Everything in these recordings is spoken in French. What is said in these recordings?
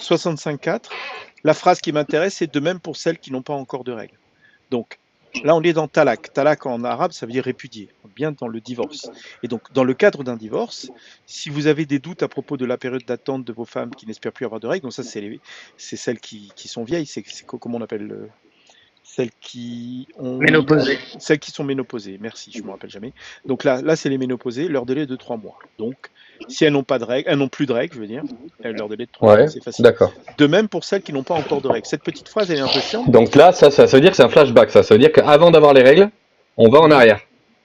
65.4, la phrase qui m'intéresse, c'est de même pour celles qui n'ont pas encore de règles. Donc, là, on est dans talak. Talak en arabe, ça veut dire répudier, bien dans le divorce. Et donc, dans le cadre d'un divorce, si vous avez des doutes à propos de la période d'attente de vos femmes qui n'espèrent plus avoir de règles, donc ça, c'est celles qui sont vieilles, c'est comment on appelle celles qui ont... Ménopausées. Celles qui sont ménopausées, merci, je ne me rappelle jamais. Donc là c'est les ménopausées, leur délai est de 3 mois. Donc, si elles n'ont pas de règles, elles n'ont plus de règles, je veux dire, leur délai est de 3 mois, c'est facile. D'accord. De même pour celles qui n'ont pas encore de règles. Cette petite phrase, elle est un peu chiante. Donc là, ça veut dire que c'est un flashback, ça veut dire qu'avant d'avoir les règles, on va en arrière.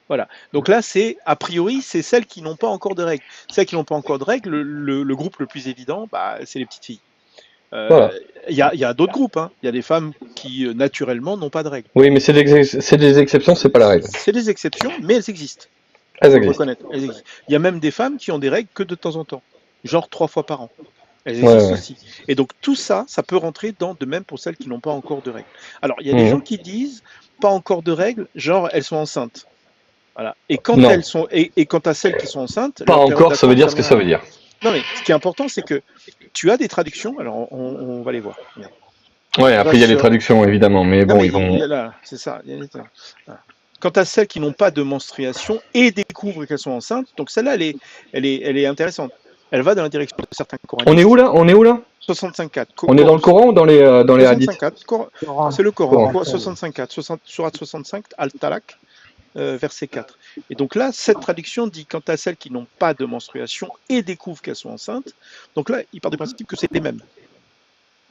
Voilà. Donc là, a priori, c'est celles qui n'ont pas encore de règles. Celles qui n'ont pas encore de règles, le groupe le plus évident, c'est les petites filles. Voilà. Il y a d'autres groupes, hein. Il y a des femmes qui, naturellement, n'ont pas de règles. Oui, mais c'est des exceptions, c'est pas la règle. C'est des exceptions, mais elles existent. Elles existent. Elles existent. Il y a même des femmes qui ont des règles que de temps en temps, genre 3 fois par an. Elles existent aussi. Et donc tout ça, ça peut rentrer dans de même pour celles qui n'ont pas encore de règles. Alors, il y a des gens qui disent pas encore de règles, genre elles sont enceintes. Voilà. Et quand elles sont et quant à celles qui sont enceintes, pas encore, ça veut dire ce que ça veut dire. Non, mais ce qui est important, c'est que tu as des traductions. Alors, on va les voir. Ouais, après il y a les traductions évidemment, mais bon, ils vont. C'est ça. Quant à celles qui n'ont pas de menstruation et découvrent qu'elles sont enceintes, donc celle-là, elle est intéressante. Elle va dans la direction de certains Coraniques. On est où là 65.4. On est dans le Coran ou dans les hadiths? 65.4. C'est le Coran. 65.4. Surat 65, Al-Talaq. Verset 4. Et donc là, cette traduction dit quant à celles qui n'ont pas de menstruation et découvrent qu'elles sont enceintes, donc là, il part du principe que c'est les mêmes.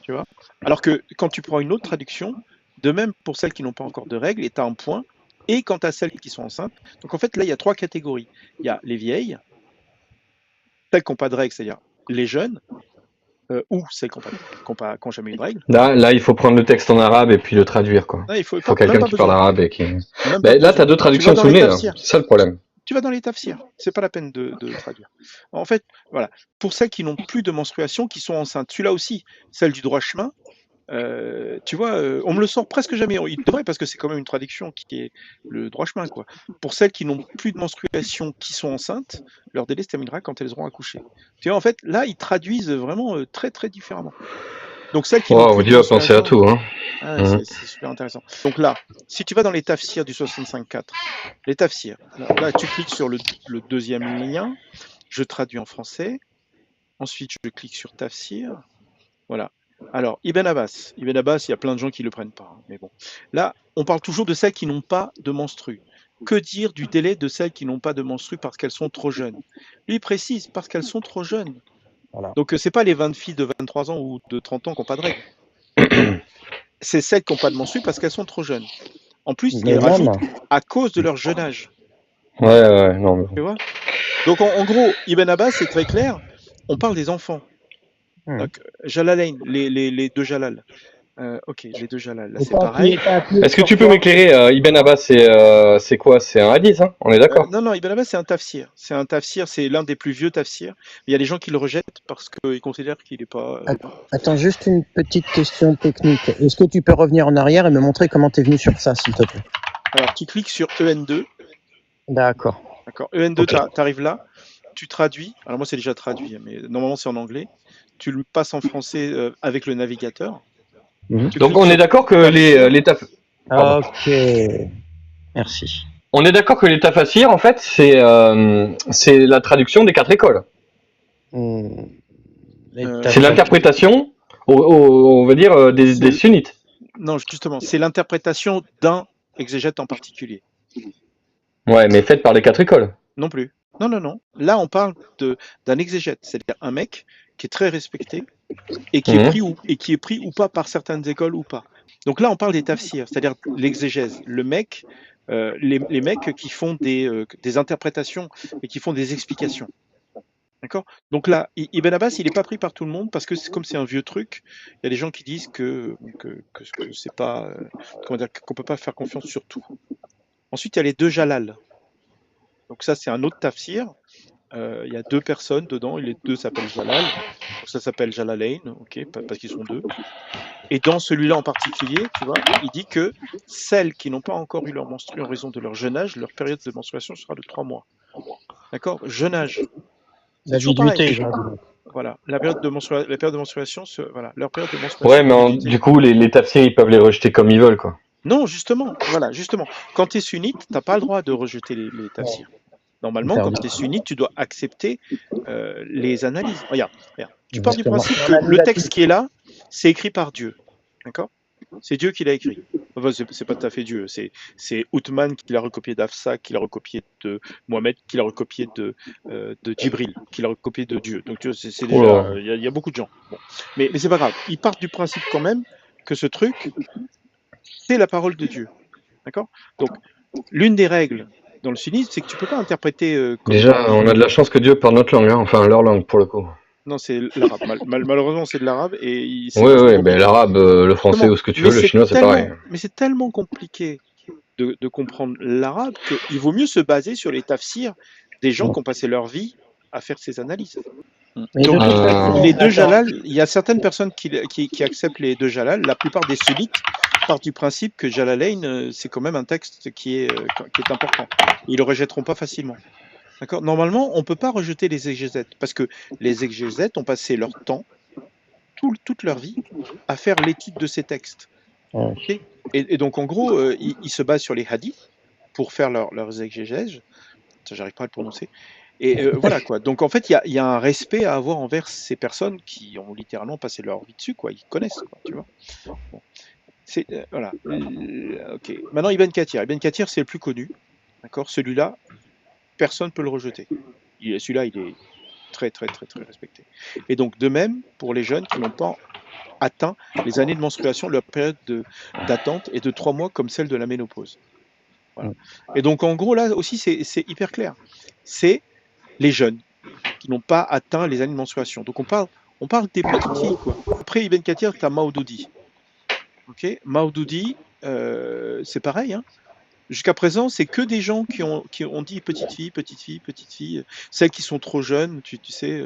Tu vois? Alors que quand tu prends une autre traduction, de même pour celles qui n'ont pas encore de règles, et tu as un point, et quant à celles qui sont enceintes, donc en fait là, il y a 3 catégories. Il y a les vieilles, celles qui n'ont pas de règles, c'est-à-dire les jeunes, ou celles qui n'ont jamais eu de règles. Là, il faut prendre le texte en arabe et puis le traduire, quoi. Il faut quelqu'un qui parle arabe et qui... là, tu as 2 traductions sous le nez, c'est ça le problème. Tu vas dans les tafsirs, c'est pas la peine de traduire. En fait, voilà, pour celles qui n'ont plus de menstruation, qui sont enceintes, celui-là aussi, celle du droit chemin, tu vois, on me le sort presque jamais. Il devrait, parce que c'est quand même une traduction qui est le droit chemin, quoi. Pour celles qui n'ont plus de menstruation, qui sont enceintes, leur délai se terminera quand elles auront accouché. Tu vois, en fait, là, ils traduisent vraiment très très différemment. Donc celles qui n'ont plus Dieu a pensé à tout, hein. C'est super intéressant. Donc là, si tu vas dans les tafsirs du 65.4, les tafsirs, là tu cliques sur le deuxième lien, je traduis en français, ensuite je clique sur tafsir, voilà. Alors, Ibn Abbas, il y a plein de gens qui ne le prennent pas, mais bon. Là, on parle toujours de celles qui n'ont pas de menstrues. Que dire du délai de celles qui n'ont pas de menstrues parce qu'elles sont trop jeunes? Lui précise, parce qu'elles sont trop jeunes. Voilà. Donc, c'est pas les 20 filles de 23 ans ou de 30 ans qui n'ont pas de règles. C'est celles qui n'ont pas de menstrues parce qu'elles sont trop jeunes. En plus, il rajoute à cause de leur jeune âge. Ouais, non. Mais... Tu vois? Donc, en gros, Ibn Abbas, c'est très clair, on parle des enfants. Donc, Jalalain, les deux Jalal. Ok, les deux Jalal, là c'est pareil. Est-ce que tu peux m'éclairer, Ibn Abbas, c'est quoi? C'est un hadith, hein? On est d'accord? Non, Ibn Abbas c'est un tafsir. C'est un tafsir, c'est l'un des plus vieux tafsirs. Il y a des gens qui le rejettent parce qu'ils considèrent qu'il n'est pas... Attends, juste une petite question technique. Est-ce que tu peux revenir en arrière et me montrer comment tu es venu sur ça, s'il te plaît? Alors, tu cliques sur EN2. D'accord. EN2, tu arrives là, tu traduis. Alors moi c'est déjà traduit, mais normalement c'est en anglais. Tu le passes en français avec le navigateur. Donc on est d'accord que les taf... Ok. Merci. On est d'accord que les tafassirs, en fait, c'est la traduction des 4 écoles. C'est l'interprétation, on va dire, des sunnites. Non, justement, c'est l'interprétation d'un exégète en particulier. Ouais, mais faite par les 4 écoles. Non plus. Non. Là, on parle d'un exégète, c'est-à-dire un mec qui est très respecté et qui est pris ou pas par certaines écoles ou pas. Donc là, on parle des tafsirs, c'est-à-dire l'exégèse. Le mec, les mecs qui font des interprétations et qui font des explications. D'accord? Donc là, Ibn Abbas, il n'est pas pris par tout le monde parce que comme c'est un vieux truc, il y a des gens qui disent que c'est pas, comment dire, qu'on peut pas faire confiance sur tout. Ensuite, il y a les deux Jalal. Donc ça, c'est un autre tafsir. Il y a 2 personnes dedans, et les 2 s'appellent Jalal. Donc ça s'appelle Jalalain, ok, parce qu'ils sont 2. Et dans celui-là en particulier, tu vois, il dit que celles qui n'ont pas encore eu leur menstruation en raison de leur jeune âge, leur période de menstruation sera de 3 mois. D'accord? Jeune âge. La viduité, Voilà, la période de menstruation, voilà, leur période de menstruation. Ouais, mais du coup, les tafsirs, ils peuvent les rejeter comme ils veulent, quoi. Non, justement, voilà, justement. Quand tu es sunnite, tu n'as pas le droit de rejeter les tafsirs. Normalement, quand tu es sunnite, tu dois accepter les analyses. Regarde, tu pars du principe que le texte qui est là, c'est écrit par Dieu. D'accord? C'est Dieu qui l'a écrit. Enfin, c'est pas tout à fait Dieu. C'est Othman qui l'a recopié d'Afsa, qui l'a recopié de Mohamed, qui l'a recopié de Djibril, qui l'a recopié de Dieu. Donc c'est déjà, il y a beaucoup de gens. Bon. Mais c'est pas grave. Ils partent du principe quand même que ce truc, c'est la parole de Dieu. D'accord? Donc, l'une des règles dans le sunnisme, c'est que tu peux pas interpréter comme déjà, on a de la chance que Dieu parle notre langue, hein. Enfin leur langue pour le coup. Non, c'est l'arabe. Malheureusement, c'est de l'arabe et oui, ben l'arabe, le français ou ce que tu veux, le chinois, c'est pareil. Mais c'est tellement compliqué de comprendre l'arabe qu'il vaut mieux se baser sur les tafsirs des gens qui ont passé leur vie à faire ces analyses. Donc, les deux jalal, il y a certaines personnes qui acceptent les deux jalal. La plupart des sunnites partent du principe que Jalalain, c'est quand même un texte qui est important. Ils le rejetteront pas facilement. D'accord. Normalement, on ne peut pas rejeter les exégètes parce que les exégètes ont passé leur temps, toute leur vie, à faire l'étude de ces textes. Okay. Et donc, en gros, ils se basent sur les hadiths pour faire leurs exégèses. Ça, j'arrive pas à le prononcer. Et voilà quoi. Donc, en fait, il y a un respect à avoir envers ces personnes qui ont littéralement passé leur vie dessus, quoi. Ils connaissent, quoi, tu vois. Bon. Voilà. Ok. Maintenant, Ibn Kathir. Ibn Kathir, c'est le plus connu. D'accord. Celui-là, personne ne peut le rejeter. Celui-là, il est très, très, très, très respecté. Et donc, de même, pour les jeunes qui n'ont pas atteint les années de menstruation, leur période d'attente est de 3 mois comme celle de la ménopause. Voilà. Et donc, en gros, là aussi, c'est hyper clair. C'est les jeunes qui n'ont pas atteint les années de menstruation. Donc, on parle des petites filles, quoi. Après Ibn Kathir, tu as Maududi. Ok, Maududi, c'est pareil, hein. Jusqu'à présent, c'est que des gens qui ont dit petite fille, celles qui sont trop jeunes, tu sais.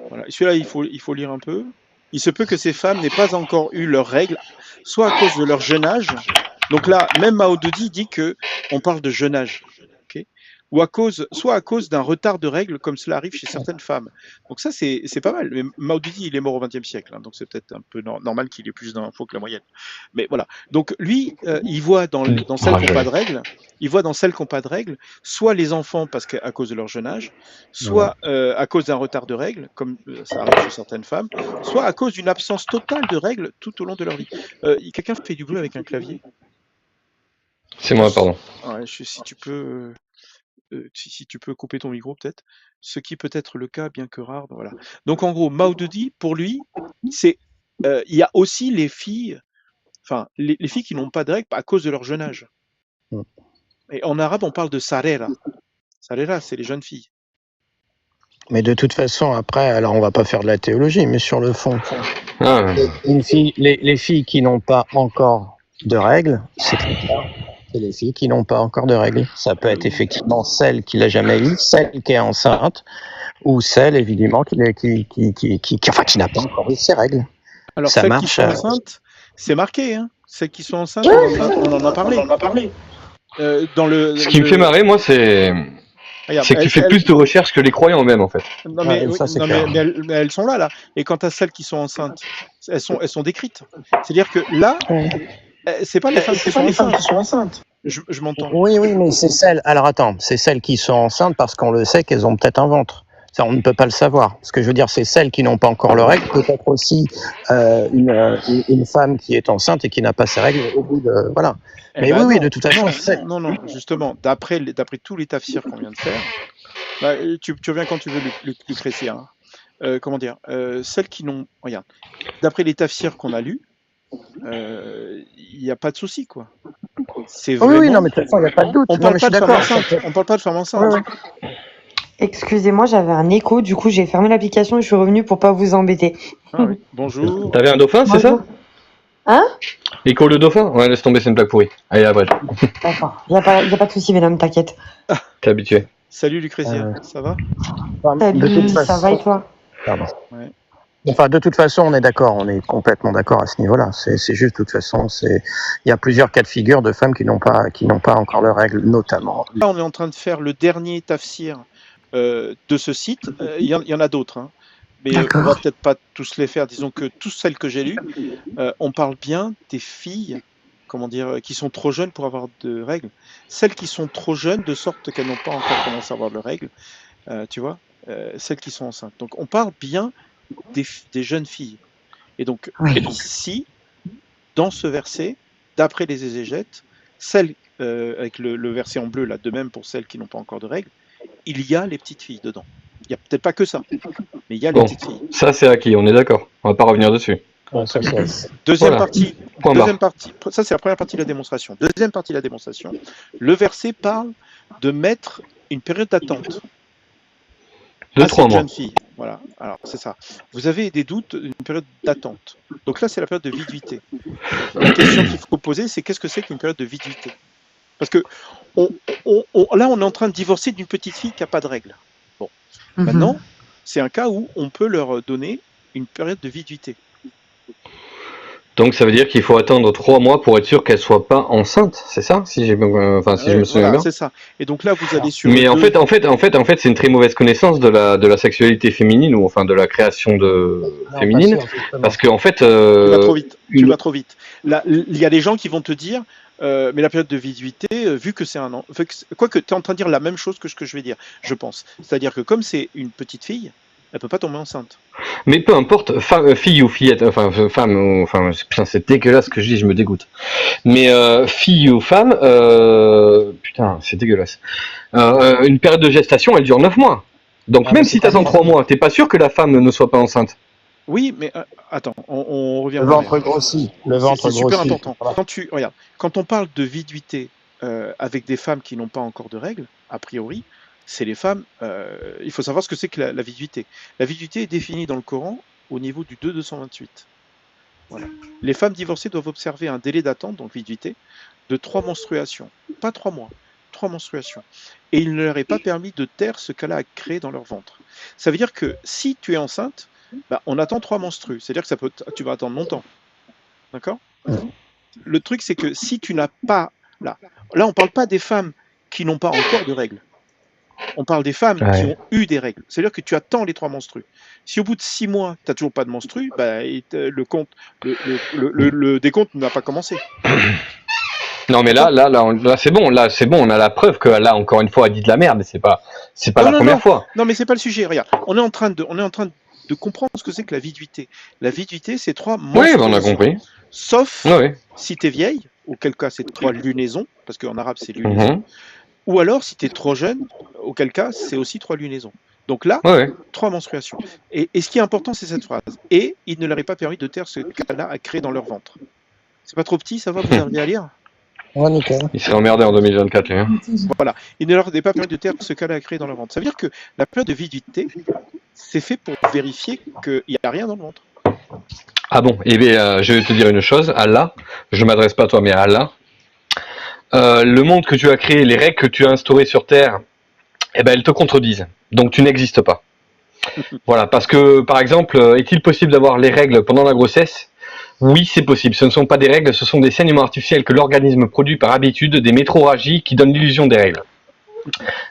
Voilà. Celui-là, il faut lire un peu. Il se peut que ces femmes n'aient pas encore eu leurs règles, soit à cause de leur jeune âge. Donc là, même Maududi dit que on parle de jeune âge. Okay, ou soit à cause d'un retard de règles, comme cela arrive chez certaines femmes. Donc ça, c'est pas mal. Mais Maududi, il est mort au XXe siècle, hein, donc c'est peut-être un peu normal qu'il ait plus d'infos que la moyenne. Mais voilà. Donc lui, il voit dans celles qui n'ont pas de règles, soit les enfants parce qu'à cause de leur jeune âge, soit à cause d'un retard de règles, comme ça arrive chez certaines femmes, soit à cause d'une absence totale de règles tout au long de leur vie. Quelqu'un fait du bruit avec un clavier? C'est moi, pardon. Ouais, si tu peux... si tu peux couper ton micro peut-être, ce qui peut être le cas, bien que rare. Voilà. Donc en gros, Maududi, pour lui, c'est il y a aussi les filles, enfin les filles qui n'ont pas de règles à cause de leur jeune âge. Et en arabe, on parle de sarera. Sarera, c'est les jeunes filles. Mais de toute façon, après, alors on va pas faire de la théologie, mais sur le fond, les filles qui n'ont pas encore de règles, c'est les filles qui n'ont pas encore de règles. Ça peut être effectivement celle qui l'a jamais eu, celle qui est enceinte, ou celle évidemment qui n'a pas encore eu ses règles. Alors ça celles marche, qui sont enceintes, c'est marqué, hein. Celles qui sont enceintes, on en a parlé. Ce qui me fait marrer, moi, c'est que tu fais plus de recherches que les croyants eux-mêmes, en fait. Non, mais, mais elles sont là. Et quant à celles qui sont enceintes, elles sont décrites. C'est-à-dire que là, c'est pas les femmes qui sont enceintes. Je m'entends. Oui, mais c'est celles. Alors attends, c'est celles qui sont enceintes parce qu'on le sait qu'elles ont peut-être un ventre. Ça, on ne peut pas le savoir. Ce que je veux dire, c'est celles qui n'ont pas encore leurs règles. Peut-être aussi une femme qui est enceinte et qui n'a pas ses règles au bout de... Voilà. Mais oui, de toute façon... Non, justement, d'après tous les tafsirs qu'on vient de faire, bah, tu reviens quand tu veux, Lucrétia. Hein. Comment dire celles qui n'ont... Regarde, d'après les tafsirs qu'on a lus, il n'y a pas de souci, quoi. C'est vraiment... Oui, non, mais de toute façon, il n'y a pas de doute. On parle pas de femme enceinte. Ouais. Excusez-moi, j'avais un écho, du coup j'ai fermé l'application et je suis revenue pour pas vous embêter. Ah oui, bonjour. T'avais un dauphin, c'est ça? Hein? Écho le dauphin? Ouais, laisse tomber, c'est une blague pourrie. Allez, après. D'accord, y a pas de souci, mesdames, t'inquiète. T'es habitué. Salut Lucrétia, ça va? Salut, ça va et toi? Pardon. Ouais. Enfin, de toute façon, on est d'accord, on est complètement d'accord à ce niveau-là. C'est juste, de toute façon, il y a plusieurs cas de figure de femmes qui n'ont pas encore leurs règles, notamment. Là, on est en train de faire le dernier tafsir de ce site. Il y en a d'autres, hein. Mais on va peut-être pas tous les faire. Disons que toutes celles que j'ai lues, on parle bien des filles, comment dire, qui sont trop jeunes pour avoir de règles. Celles qui sont trop jeunes de sorte qu'elles n'ont pas encore commencé à avoir de règles, tu vois, celles qui sont enceintes. Donc on parle bien des jeunes filles. Et donc ici, dans ce verset, d'après les exégètes, celles avec le verset en bleu, là, de même pour celles qui n'ont pas encore de règles, il y a les petites filles dedans. Il n'y a peut-être pas que ça, mais il y a les petites filles. Ça, c'est acquis, on est d'accord. On va pas revenir dessus. Deuxième partie, ça c'est la première partie de la démonstration. Deuxième partie de la démonstration, le verset parle de mettre une période d'attente à cette jeune fille. Voilà, alors c'est ça. Vous avez des doutes, une période d'attente. Donc là, c'est la période de viduité. La question qu'il faut poser, c'est qu'est-ce que c'est qu'une période de viduité? Parce que là, on est en train de divorcer d'une petite fille qui n'a pas de règles. Bon, maintenant, c'est un cas où on peut leur donner une période de viduité. Donc ça veut dire qu'il faut attendre 3 mois pour être sûr qu'elle soit pas enceinte, c'est ça? Si j'ai, si je me souviens bien. C'est ça. Et donc là, vous allez sur. Mais en fait, c'est une très mauvaise connaissance de la sexualité féminine ou enfin de la création féminine, parce que en fait. Tu vas trop vite. Tu vas trop vite. Là, il y a des gens qui vont te dire. Mais la période de viduité, vu que c'est un an, quoique tu es en train de dire la même chose que ce que je vais dire, je pense. C'est-à-dire que comme c'est une petite fille, elle peut pas tomber enceinte. Mais peu importe, fille ou fillette, enfin femme, enfin putain c'est dégueulasse ce que je dis, je me dégoûte. Mais fille ou femme, putain c'est dégueulasse. Une période de gestation, elle dure 9 mois. Donc même si tu attends 3 mois, t'es pas sûr que la femme ne soit pas enceinte. Oui, mais attends, on revient. Le ventre grossit. Le ventre grossit. C'est super important. Voilà. Quand on parle de viduité avec des femmes qui n'ont pas encore de règles, a priori, c'est les femmes. Il faut savoir ce que c'est que la viduité. La viduité est définie dans le Coran au niveau du 228. Voilà. Les femmes divorcées doivent observer un délai d'attente, donc viduité, de 3 menstruations. Pas 3 mois, 3 menstruations. Et il ne leur est pas permis de taire ce qu'Allah a créé dans leur ventre. Ça veut dire que si tu es enceinte, on attend 3 menstrues. C'est-à-dire que tu vas attendre longtemps. D'accord ? Le truc, c'est que si tu n'as pas... Là, on ne parle pas des femmes qui n'ont pas encore de règles. On parle des femmes qui ont eu des règles. C'est-à-dire que tu attends les 3 menstrues. Si au bout de 6 mois, tu n'as toujours pas de menstrues, le décompte n'a pas commencé. Non mais là c'est bon, on a la preuve que là encore une fois a dit de la merde, c'est pas la première fois. Non mais c'est pas le sujet, regarde. On est en train de comprendre ce que c'est que la viduité. La viduité, c'est 3 menstruations. Oui, on a compris. Sauf si tu es vieille, auquel cas c'est 3 lunaisons, parce qu'en arabe c'est lunaison. Ou alors si tu es trop jeune, auquel cas c'est aussi 3 lunaisons. Donc là, 3 menstruations. Et ce qui est important, c'est cette phrase. Et il ne leur est pas permis de taire ce qu'Allah a créé dans leur ventre. C'est pas trop petit, ça va, vous arrivez à lire? Il s'est emmerdé en 2024, lui. Hein. Voilà. Il ne leur est pas permis de taire ce qu'Allah a créé dans leur ventre. Ça veut dire que la période de viduité, c'est fait pour vérifier qu'il n'y a rien dans le ventre. Ah bon? Eh bien, je vais te dire une chose, Allah, je ne m'adresse pas à toi, mais à Allah. Le monde que tu as créé, les règles que tu as instaurées sur Terre, eh ben, elles te contredisent. Donc tu n'existes pas. Voilà, parce que, par exemple, est-il possible d'avoir les règles pendant la grossesse? Oui, c'est possible. Ce ne sont pas des règles, ce sont des saignements artificiels que l'organisme produit par habitude, des métroragies qui donnent l'illusion des règles.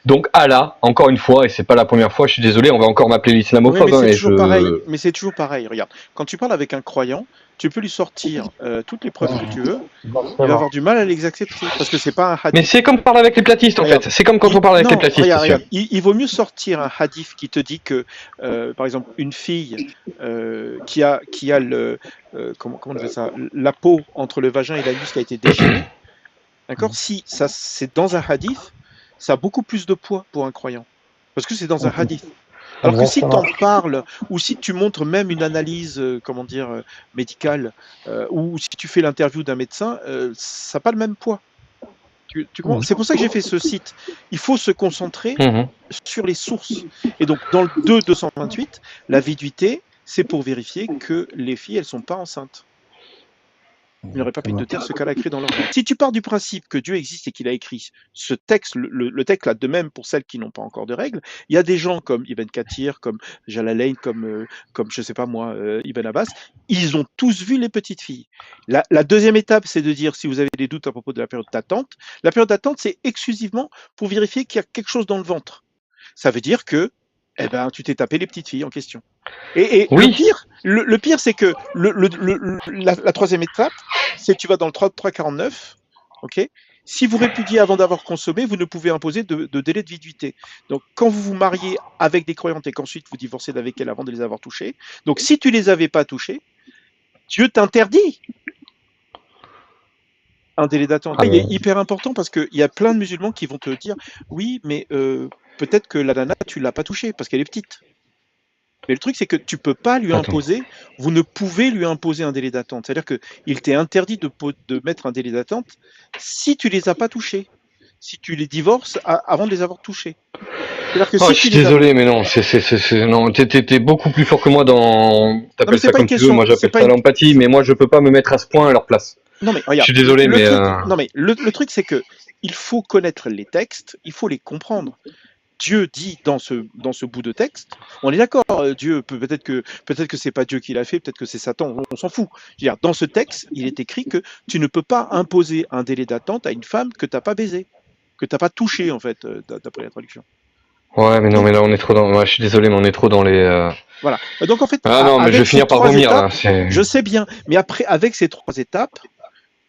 Donc Allah, encore une fois, et c'est pas la première fois, je suis désolé, on va encore m'appeler l'islamophobe. Oui, mais c'est toujours pareil. Regarde, quand tu parles avec un croyant, tu peux lui sortir toutes les preuves que tu veux, il va avoir du mal à les accepter, parce que c'est pas un hadith. Mais c'est comme parler avec les platistes en fait, c'est comme quand on parle avec les platistes. Regarde. Il vaut mieux sortir un hadith qui te dit que, par exemple, une fille qui a comment on appelle ça, la peau entre le vagin et l'anus qui a été déchirée, d'accord? Si ça c'est dans un hadith, ça a beaucoup plus de poids pour un croyant, parce que c'est dans un hadith. Alors que si tu en parles, ou si tu montres même une analyse, médicale, ou si tu fais l'interview d'un médecin, ça n'a pas le même poids. Tu c'est pour ça que j'ai fait ce site. Il faut se concentrer sur les sources. Et donc, dans le 228, la viduité, c'est pour vérifier que les filles, elles ne sont pas enceintes. Il n'aurait pas pu te taire ce qu'elle a écrit dans leur ventre. Si tu pars du principe que Dieu existe et qu'il a écrit ce texte, le texte là de même pour celles qui n'ont pas encore de règles, il y a des gens comme Ibn Kathir, comme Jalalain, comme je sais pas moi, Ibn Abbas, ils ont tous vu les petites filles. La deuxième étape, c'est de dire si vous avez des doutes à propos de la période d'attente. La période d'attente, c'est exclusivement pour vérifier qu'il y a quelque chose dans le ventre. Ça veut dire que eh ben, tu t'es tapé les petites filles en question. Et Oui. le pire, c'est que la troisième étape, c'est que tu vas dans le 3349, ok? Si vous répudiez avant d'avoir consommé, vous ne pouvez imposer de délai de viduité. Donc, quand vous vous mariez avec des croyantes et qu'ensuite vous divorcez d'avec elles avant de les avoir touchées, donc si tu les avais pas touchées, Dieu t'interdit un délai d'attente. Ah, Il est mais- hyper important parce qu'il y a plein de musulmans qui vont te dire, oui, mais peut-être que la nana, tu l'as pas touchée parce qu'elle est petite. Mais le truc, c'est que tu peux pas lui Attends. imposer, vous ne pouvez lui imposer un délai d'attente. C'est-à-dire qu'il t'est interdit de mettre un délai d'attente si tu les as pas touchés, si tu les divorces avant de les avoir touchés. C'est-à-dire que Oh, si je tu suis les as... désolé, mais non, non, t'es beaucoup plus fort que moi dans, Non, mais t'appelles c'est ça pas une comme tu veux, question, moi c'est j'appelle pas ça une... l'empathie, mais moi je peux pas me mettre à ce point à leur place. Non, mais Je regarde, suis désolé, le mais truc, non, mais le truc, c'est que il faut connaître les textes, il faut les comprendre. Dieu dit dans ce bout de texte, on est d'accord, Dieu, peut-être que c'est pas Dieu qui l'a fait, peut-être que c'est Satan, on s'en fout. Je veux dire, dans ce texte, il est écrit que tu ne peux pas imposer un délai d'attente à une femme que tu n'as pas baisée, que tu n'as pas touchée, en fait, d'après la traduction. ouais, mais non, Donc, mais là on est trop dans, ouais, je suis désolé, mais on est trop dans les. voilà. Donc, en fait, Ah non, mais je vais avec ces finir par trois vomir là. étapes, je sais bien, mais après, avec ces trois étapes,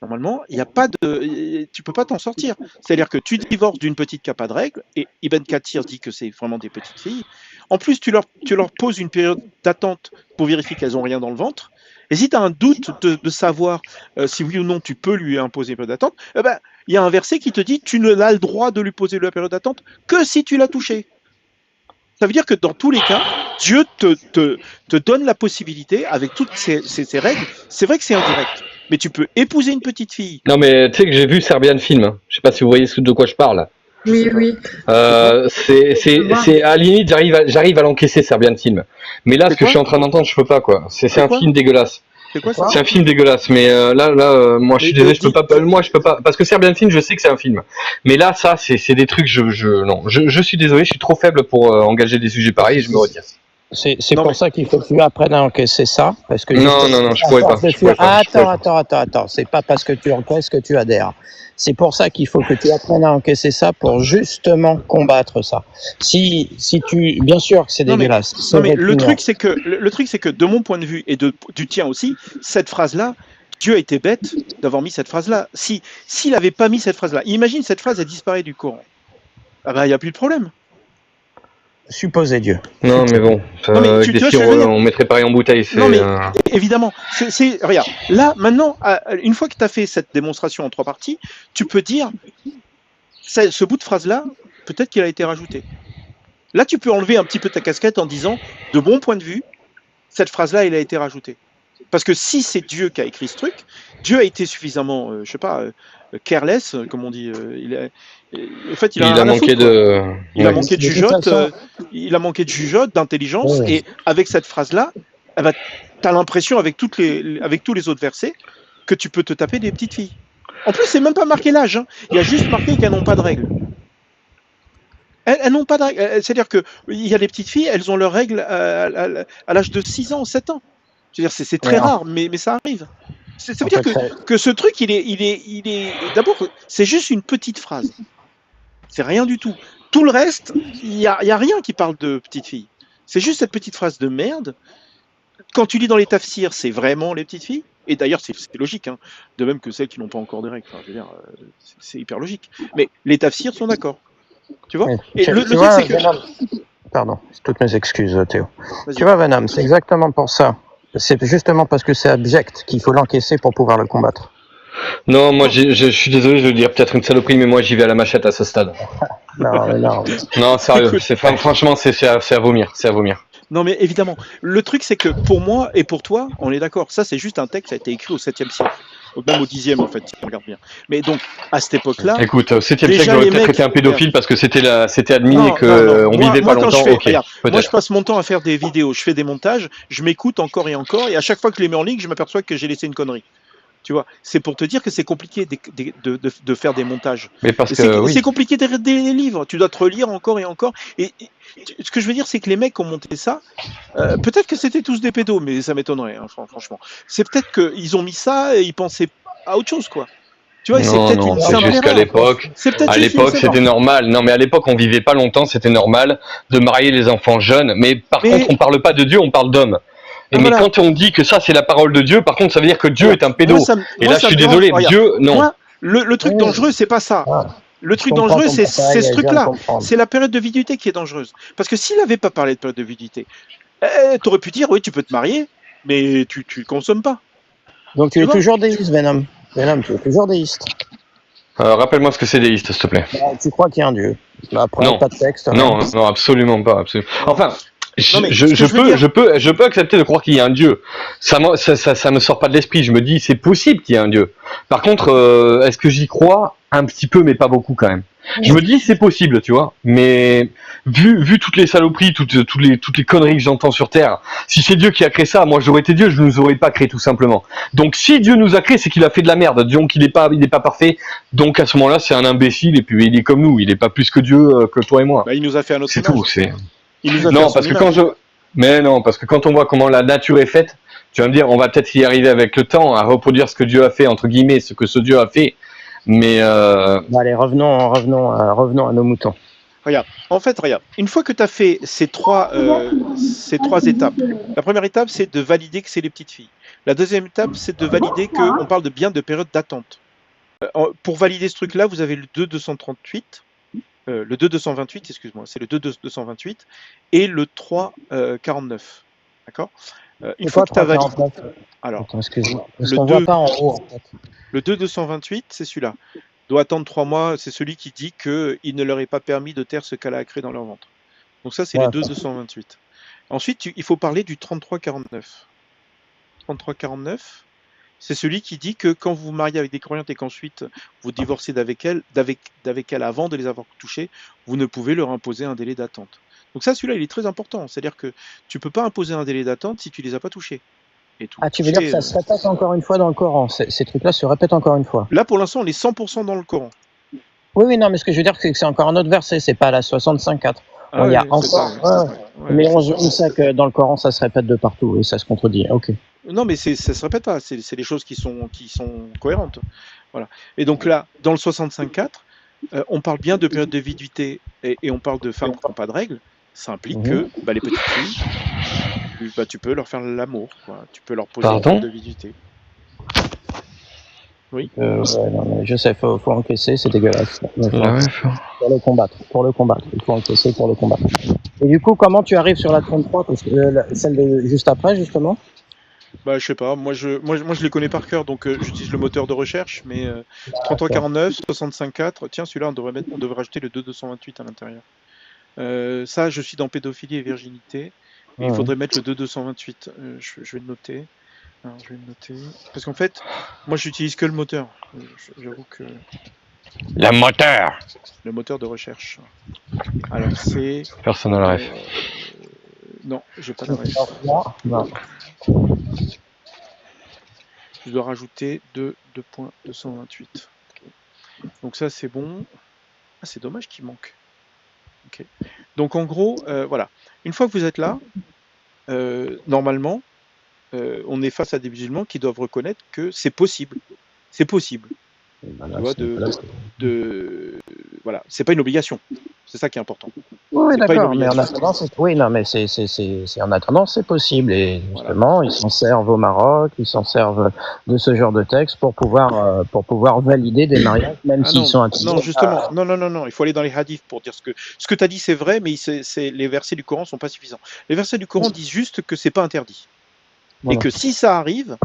normalement, il n'y a pas de, tu peux pas t'en sortir. C'est-à-dire que tu divorces d'une petite qui n'a pas de règles, et Ibn Kathir dit que c'est vraiment des petites filles. En plus, tu leur poses une période d'attente pour vérifier qu'elles n'ont rien dans le ventre. Et si tu as un doute de savoir si oui ou non tu peux lui imposer une période d'attente, eh ben, il y a un verset qui te dit tu ne l'as le droit de lui poser la période d'attente que si tu l'as touché. Ça veut dire que dans tous les cas, Dieu te donne la possibilité, avec toutes ces règles, c'est vrai que c'est indirect, mais tu peux épouser une petite fille. Non, mais tu sais que j'ai vu Serbian Film. Hein. Je sais pas si vous voyez de quoi je parle. Je sais Oui, pas. oui. C'est quoi? C'est à la limite, j'arrive à l'encaisser Serbian Film. Mais là, C'est ce que je quoi? suis en train d'entendre, je peux pas quoi. C'est un quoi? film dégueulasse. C'est quoi ça? C'est un film dégueulasse, mais moi je suis Mais, désolé, je peux pas, moi je peux pas, parce que Serbian Film, je sais que c'est un film, mais là ça c'est des trucs, non, je suis désolé, je suis trop faible pour engager des sujets pareils et je me retire. C'est Non, pour mais- ça qu'il faut que tu apprennes à encaisser ça, parce que Non, non, non, je pourrais pas. Je pourrais pas. Attends, c'est pas parce que tu encaisses que tu adhères. C'est pour ça qu'il faut que tu apprennes à encaisser ça pour justement combattre ça. Si tu, bien sûr que c'est Non, mais- dégueulasse. Non, mais le truc c'est que de mon point de vue et du tien aussi, cette phrase-là, Dieu a été bête d'avoir mis cette phrase-là. S'il n'avait pas mis cette phrase-là, imagine cette phrase elle disparaît du Coran. Ah ben il n'y a plus de problème. supposer Dieu. Non, mais bon, Non, mais avec tu des vois ce filles, que je veux dire on mettrait pareil en bouteille. C'est, Non, mais évidemment, regarde, là, maintenant, une fois que tu as fait cette démonstration en trois parties, tu peux dire, ce bout de phrase-là, peut-être qu'il a été rajouté. Là, tu peux enlever un petit peu ta casquette en disant, de mon point de vue, cette phrase-là, elle a été rajoutée. Parce que si c'est Dieu qui a écrit ce truc, Dieu a été suffisamment, je sais pas, careless, comme on dit. En fait, il a manqué de. Il a Ouais. manqué de De toute jugeote, façon- il a manqué de jugeote, d'intelligence, Ouais. et avec cette phrase-là, eh ben, tu as l'impression, avec tous les autres versets, que tu peux te taper des petites filles. En plus, c'est même pas marqué l'âge, hein. Il y a juste marqué qu'elles n'ont pas de règles. Elles n'ont pas de règles. C'est-à-dire qu'il y a des petites filles, elles ont leurs règles à l'âge de 6 ans, 7 ans. Je veux dire, c'est très Ouais. rare, mais ça arrive. Ça veut En dire fait, que ce truc, il est... D'abord, c'est juste une petite phrase. C'est rien du tout. Tout le reste, il y a rien qui parle de petite fille. C'est juste cette petite phrase de merde. Quand tu lis dans les tafsirs, c'est vraiment les petites filles. Et d'ailleurs, c'est logique, hein. De même que celles qui n'ont pas encore des règles. Enfin, je veux dire, c'est hyper logique. Mais les tafsirs sont d'accord. Tu vois? Ouais. Et Tu le truc, vois, c'est que... Venom- Pardon, toutes mes excuses, Théo. Vas-y. Tu vois, Venom, c'est exactement pour ça. C'est justement parce que c'est abject qu'il faut l'encaisser pour pouvoir le combattre. Non, moi je suis désolé, je veux dire peut-être une saloperie, mais moi j'y vais à la machette à ce stade. Non, mais non. Non, sérieux, Écoute. franchement, c'est à vomir, c'est à vomir. Non, mais évidemment. Le truc, c'est que pour moi et pour toi, on est d'accord. Ça, c'est juste un texte qui a été écrit au 7e siècle. Même au 10e, en fait, si on regarde bien. Mais donc, à cette époque-là... Écoute, au 7e Déjà, siècle, j'aurais les peut-être mecs- été un pédophile parce que c'était admis Non, et que non, non. on Moi- vivait moi, pas quand je longtemps. fais- Ok, regarde, Moi, je peut-être. passe mon temps à faire des vidéos, je fais des montages, je m'écoute encore et encore, et à chaque fois que je les mets en ligne, je m'aperçois que j'ai laissé une connerie. Tu vois, c'est pour te dire que c'est compliqué de faire des montages. Mais parce Et que c'est oui. c'est compliqué de des livres, tu dois te relire encore et encore. Et ce que je veux dire, c'est que les mecs qui ont monté ça, peut-être que c'était tous des pédos, mais ça m'étonnerait, hein, franchement. C'est peut-être qu'ils ont mis ça et ils pensaient à autre chose, quoi. Tu vois, c'est Non, peut-être non, une c'est simple juste qu'à erreur. l'époque, C'est peut-être à juste une l'époque, simple c'était erreur. normal. Non, mais à l'époque, on vivait pas longtemps, c'était normal de marier les enfants jeunes. Mais par contre, Mais on parle pas de Dieu, on parle d'homme. Et ah, mais voilà, quand on dit que ça, c'est la parole de Dieu, par contre, ça veut dire que Dieu regarde, est un moi pédo. ça me, Et moi, là, je ça suis me dérange. désolé, Regarde, Dieu, non. moi, le truc Oui, dangereux, c'est pas ça. ah, Le je truc comprends dangereux, ton c'est passage, ce je viens de truc-là. comprendre. C'est la période de viduité qui est dangereuse. Parce que s'il n'avait pas parlé de période de viduité, t'aurais pu dire, oui, tu peux te marier, mais tu consommes pas. Donc tu Tu es vois? toujours déiste, Venom. Venom, tu es toujours déiste. Rappelle-moi ce que c'est déiste, s'il te plaît. Bah, tu crois qu'il y a un Dieu. Après, Non, pas de texte, rien. non, non, absolument pas, absolument. Enfin, Non, mais ce que je veux dire, je peux accepter de croire qu'il y a un Dieu. Ça me sort pas de l'esprit. Je me dis, c'est possible qu'il y ait un Dieu. Par contre, est-ce que j'y crois? Un petit peu, mais pas beaucoup quand même. Je me dis, c'est possible, tu vois. Mais vu toutes les saloperies, toutes les conneries que j'entends sur Terre, si c'est Dieu qui a créé ça, moi j'aurais été Dieu, je ne nous aurais pas créé tout simplement. Donc si Dieu nous a créé, c'est qu'il a fait de la merde. Donc il est pas parfait. Donc à ce moment-là, c'est un imbécile et puis il est comme nous. Il est pas plus que Dieu que toi et moi. bah, il nous a fait un autre C'est image. tout. C'est Il nous a fait non, à son parce que image. mais non, parce que quand on voit comment la nature est faite, tu vas me dire, on va peut-être y arriver avec le temps à reproduire ce que Dieu a fait, entre guillemets, ce que ce Dieu a fait. Mais Bon, allez, revenons à nos moutons. Regarde, en fait, regarde, une fois que tu as fait ces trois étapes, la première étape, c'est de valider que c'est les petites filles. La deuxième étape, c'est de valider qu'on parle bien de période d'attente. Pour valider ce truc-là, vous avez le 2.238, le 2.228, excuse-moi, c'est le 2.228, et le 3.49. D'accord? Une fois que tu as validé. Alors, attends, excuse-moi. Parce le qu'on 2, voit pas en haut, en fait. Le 2.228, c'est celui-là. Doit attendre 3 mois, c'est celui qui dit qu'il ne leur est pas permis de taire ce qu'Allah a créé dans leur ventre. Donc ça, c'est Ouais. les 2.228. Ensuite, il faut parler du 33.49. 33.49, c'est celui qui dit que quand vous vous mariez avec des croyantes et qu'ensuite vous divorcez d'avec elles avant de les avoir touchées, vous ne pouvez leur imposer un délai d'attente. Donc ça, celui-là, il est très important. C'est-à-dire que tu ne peux pas imposer un délai d'attente si tu ne les as pas touchés. Et tout. Ah, tu veux dire que ça se répète encore une fois dans le Coran? Ces trucs-là se répètent encore une fois? Là, pour l'instant, on est 100% dans le Coran. Oui, non, mais ce que je veux dire, c'est que c'est encore un autre verset, c'est pas la 65.4. Ah il y a ouais, encore. Mais on sait que dans le Coran, ça se répète de partout et ça se contredit. Ok. Non, mais ça se répète pas. C'est des choses qui sont cohérentes. Voilà. Et donc là, dans le 65.4, on parle bien de période de viduité et on parle de femmes qui n'ont pas de règles. Ça implique que les petites filles, tu peux leur faire l'amour. Tu peux leur poser une période de viduité. Oui. Ouais, non, mais je sais, faut encaisser, c'est dégueulasse. Pour le combattre. Il faut encaisser pour le combattre. Et du coup, comment tu arrives sur la 33, parce que celle de juste après, justement? Bah, je sais pas. Moi, je les connais par cœur, donc j'utilise le moteur de recherche. Mais 3349, 65.4. Tiens, celui-là, on devrait rajouter le 2.228 à l'intérieur. Ça, je suis dans pédophilie et virginité. Et il faudrait mettre le 2.228. Je vais le noter. Alors, je vais le noter. Parce qu'en fait, moi, j'utilise que le moteur. J'avoue que. Le moteur de recherche. Alors, c'est. Personne n'a le ref. Non, j'ai pas de ref. Non. Je dois rajouter 2.228. Okay. Donc ça, c'est bon. Ah, c'est dommage qu'il manque. Okay. Donc en gros, voilà. Une fois que vous êtes là, normalement, on est face à des musulmans qui doivent reconnaître que c'est possible. C'est possible. Voilà, c'est pas une obligation. C'est ça qui est important. Oui, d'accord, mais en attendant, c'est possible. Et justement, ils s'en servent au Maroc, ils s'en servent de ce genre de texte pour pouvoir valider des mariages, même s'ils sont interdits. Non, justement, non. Il faut aller dans les hadiths pour dire ce que tu as dit, c'est vrai, mais les versets du Coran sont pas suffisants. Les versets du Coran disent juste que c'est pas interdit. Voilà. Et que si ça arrive,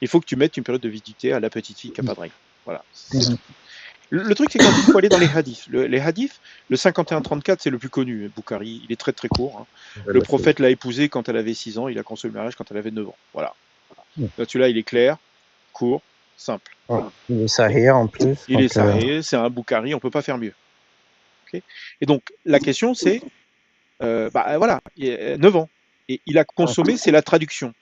il faut que tu mettes une période de viduité à la petite fille qui n'a pas de règles. Voilà. Le truc, c'est qu'il faut aller dans les hadiths. Les hadiths, le 51-34, c'est le plus connu. Boukhari, il est très très court. Hein. Le prophète l'a épousée quand elle avait 6 ans, il a consommé le mariage quand elle avait 9 ans. Voilà. Là, celui-là, il est clair, court, simple. Il est sahih en plus. Il est sahih, c'est un Boukhari, on ne peut pas faire mieux. Okay. Et donc, la question, c'est, voilà, 9 ans. Et il a consommé, c'est la traduction.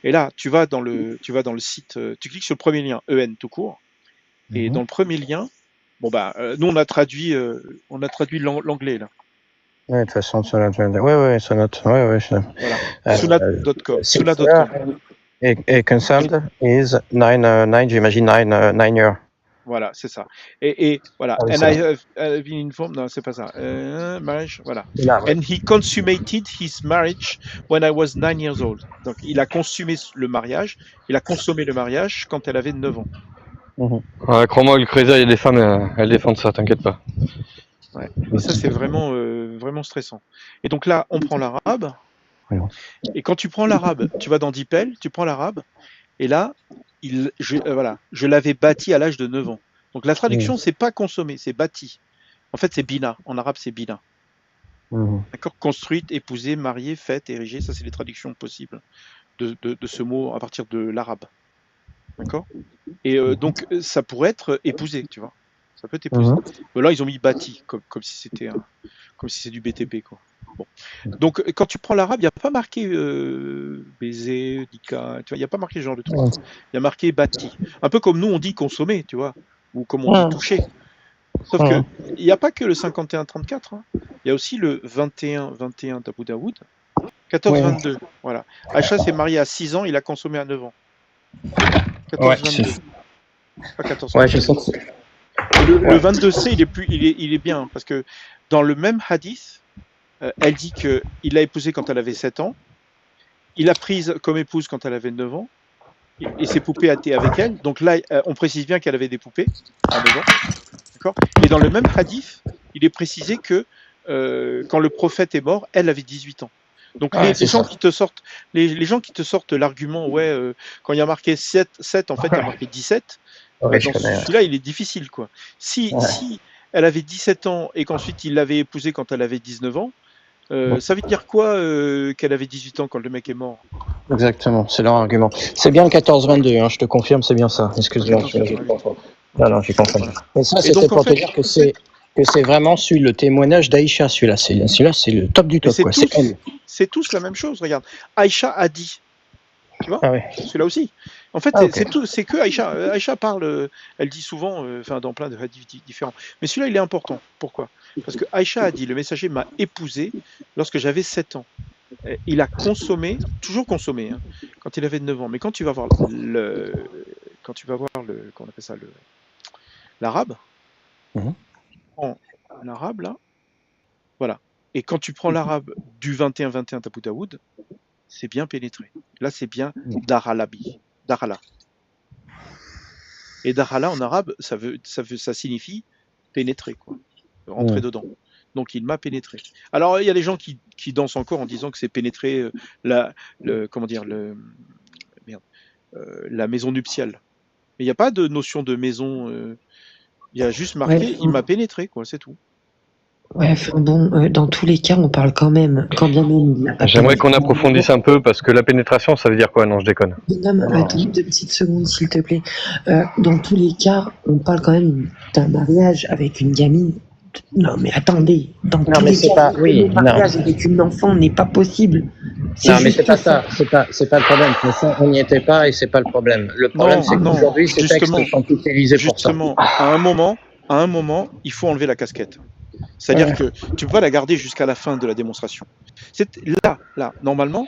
Et là, tu vas dans le site, tu cliques sur le premier lien, EN tout court, et dans le premier lien, nous on a traduit l'anglais là. Oui, de toute façon, Sonat. Oui, Sonat. Oui. Voilà. Sonat.com. Et consent is 9, j'imagine 9 years. Voilà, c'est ça. Et voilà. Ah oui, And c'est I vrai. have been informed. Non, c'est pas ça. Marriage, voilà. C'est là, ouais. And he consummated his marriage when I was 9 years old. Donc, il a consumé le mariage. Il a consommé le mariage quand elle avait 9 ans. Mhm. Ouais, crois-moi, le Creuset, il y a des femmes, elles défendent ça, t'inquiète pas. Ouais. Et ça, c'est vraiment, vraiment stressant. Et donc là, on prend l'arabe. Ouais. Et quand tu prends l'arabe, tu vas dans DeepL, tu prends l'arabe. Et là, voilà, je l'avais bâti à l'âge de 9 ans. Donc la traduction, c'est pas consommé, c'est bâti. En fait, c'est bina. En arabe, c'est bina. Mhm. D'accord? Construite, épousée, mariée, faite, érigée. Ça, c'est les traductions possibles de ce mot à partir de l'arabe. D'accord? Et donc, ça pourrait être épousé, tu vois. Ça peut être épousé. Mhm. Mais là, ils ont mis bâti, comme si c'était comme si c'est du BTP, quoi. Bon. Donc, quand tu prends l'arabe, il n'y a pas marqué baiser, dika, tu vois, il n'y a pas marqué ce genre de truc. Mhm. Il y a marqué bâti. Un peu comme nous, on dit consommer, tu vois, ou comme on dit toucher. Sauf que il n'y a pas que le 51-34, hein. Il y a aussi le 21-21 d'Abu Daoud, 14-22. Voilà. Aïcha s'est mariée à 6 ans, il a consommé à 9 ans. Ouais, 14-22. Pas 14-22. ouais, je sais que c'est- Et le 22C, il est bien, parce que dans le même hadith, elle dit qu'il l'a épousée quand elle avait 7 ans, il l'a prise comme épouse quand elle avait 9 ans, et ses poupées étaient avec elle. Donc là, on précise bien qu'elle avait des poupées à 9 ans. D'accord? Et dans le même hadith, il est précisé que quand le prophète est mort, elle avait 18 ans. Donc Ouais, les c'est gens ça. qui te sortent, les gens qui te sortent l'argument, ouais, quand il y a marqué 7, en fait, il y a marqué 17, Ouais, je dans connais. Ouais. celui-là, il est difficile, quoi. Si elle avait 17 ans et qu'ensuite il l'avait épousée quand elle avait 19 ans, ça veut dire quoi qu'elle avait 18 ans quand le mec est mort? Exactement, c'est leur argument. C'est bien le 14-22, hein, je te confirme, c'est bien ça. Excuse-moi. Ok, ok. Non, non, j'ai compris. Voilà. Mais ça, Et c'était donc, en pour te fait, dire que c'est vraiment le témoignage d'Aïcha, celui-là. Celui-là, c'est le top du mais top, quoi. C'est elle. c'est tous la même chose, regarde. Aïcha a dit, tu vois, Ah ouais. celui-là aussi. En fait, Ah, ok. c'est que Aïcha. Aïcha parle, elle dit souvent, enfin, dans plein de hadiths différents. Mais celui-là, il est important. Pourquoi? Parce que Aïcha a dit, le messager m'a épousé lorsque j'avais 7 ans. Il a consommé, toujours consommé, hein, quand il avait 9 ans. Mais quand tu vas voir comment on appelle ça, l'arabe, Mhm. prends l'arabe là, voilà. Et quand tu prends l'arabe du 21-21 d'Abu Daoud, c'est bien pénétré. Là, c'est bien daralabi, darala. Et darala en arabe, ça signifie pénétrer, quoi, rentrer dedans. Donc il m'a pénétré. Alors il y a des gens qui dansent encore en disant que c'est pénétrer comment dire, la maison nuptiale. Mais il n'y a pas de notion de maison. Il y a juste marqué, il m'a pénétré, quoi, c'est tout. Ouais, enfin bon, dans tous les cas, on parle quand même, quand bien même il n'a pas J'aimerais pénétré. qu'on approfondisse un peu, parce que la pénétration, ça veut dire quoi? Non, je déconne. Non, mais attends 2 petites secondes, s'il te plaît. Dans tous les cas, on parle quand même d'un mariage avec une gamine. Non, mais attendez, dans tous mais les c'est cas, pas. Oui, le mariage avec une enfant n'est pas possible. C'est Non, mais juste c'est pas ça. ça. C'est pas le problème. De toute façon, on n'y était pas et c'est pas le problème. Le problème, c'est Non, qu'aujourd'hui, ces textes sont utilisés pour ça. justement, à un moment, il faut enlever la casquette. C'est-à-dire que tu peux pas la garder jusqu'à la fin de la démonstration. Là, normalement,